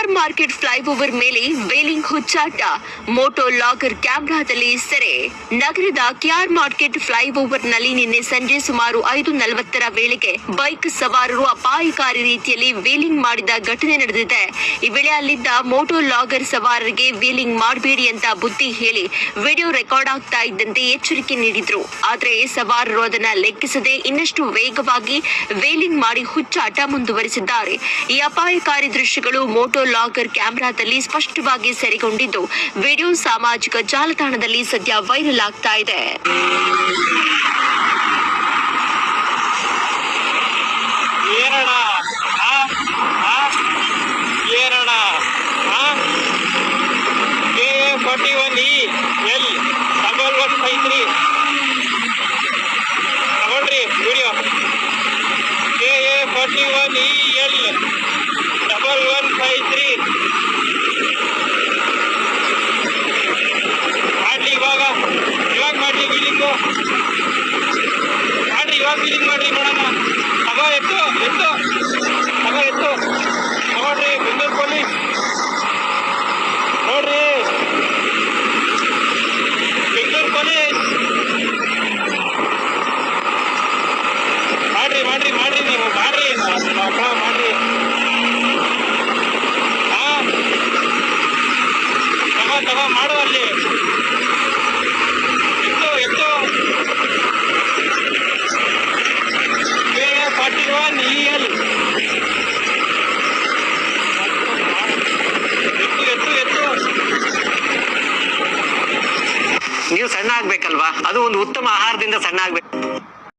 K R market flyover ಮೇಲೆ wheeling ಹುಚ್ಚಾಟ, Moto logger ಕ್ಯಾಮೆರಾದಲ್ಲಿ ಸೆರೆ. ನಗರದ ಕೆಆರ್ ಮಾರ್ಕೆಟ್ ಫ್ಲೈಓವರ್ನಲ್ಲಿ ನಿನ್ನೆ ಸಂಜೆ ಸುಮಾರು 5:40 ವೇಳೆಗೆ ಬೈಕ್ ಸವಾರರು ಅಪಾಯಕಾರಿ ರೀತಿಯಲ್ಲಿ ವೇಲಿಂಗ್ ಮಾಡಿದ ಘಟನೆ ನಡೆದಿದೆ. ಈ ವೇಳೆ ಅಲ್ಲಿದ್ದ ಮೋಟೋ ಲಾಗರ್ ಸವಾರರಿಗೆ ವೇಲಿಂಗ್ ಮಾಡಬೇಡಿ ಅಂತ ಬುದ್ಧಿ ಹೇಳಿ ವಿಡಿಯೋ ರೆಕಾರ್ಡ್ ಆಗ್ತಾ ಇದ್ದಂತೆ ಎಚ್ಚರಿಕೆ ನೀಡಿದ್ರು. ಆದರೆ ಸವಾರರು ಅದನ್ನ ಲೆಕ್ಕಿಸದೆ ಇನ್ನಷ್ಟು ವೇಗವಾಗಿ ವೇಲಿಂಗ್ ಮಾಡಿ ಹುಚ್ಚಾಟ ಮುಂದುವರಿಸಿದ್ದಾರೆ. ಈ ಅಪಾಯಕಾರಿ ದೃಶ್ಯಗಳು ಮೋಟೋ ಲಾಗರ್ ಕ್ಯಾಮೆರಾದಲ್ಲಿ ಸ್ಪಷ್ಟವಾಗಿ ಸೆರೆಗೊಂಡಿದ್ದು, ವಿಡಿಯೋ ಸಾಮಾಜಿಕ ಜಾಲತಾಣದಲ್ಲಿ ಸದ್ಯ ವೈರಲ್ ಆಗ್ತಾ ಇದೆ. ಫೀಲಿಂಗ್ ಮಾಡ್ರಿ ನೋಡೋಣ. ಎತ್ತು ನೋಡ್ರಿ, ಬೆಂಗಳೂರು ಪೊಲೀಸ್ ನೋಡ್ರಿ, ಬೆಂಗಳೂರು ಪೊಲೀಸ್ ಮಾಡ್ರಿ ನೀವು ಮಾಡ್ರಿ ತಗೋ ಮಾಡುವಲ್ಲಿ ಎತ್ತು ನೀವು ಸಣ್ಣ ಆಗ್ಬೇಕಲ್ವಾ? ಅದು ಒಂದು ಉತ್ತಮ ಆಹಾರದಿಂದ ಸಣ್ಣ ಆಗ್ಬೇಕು.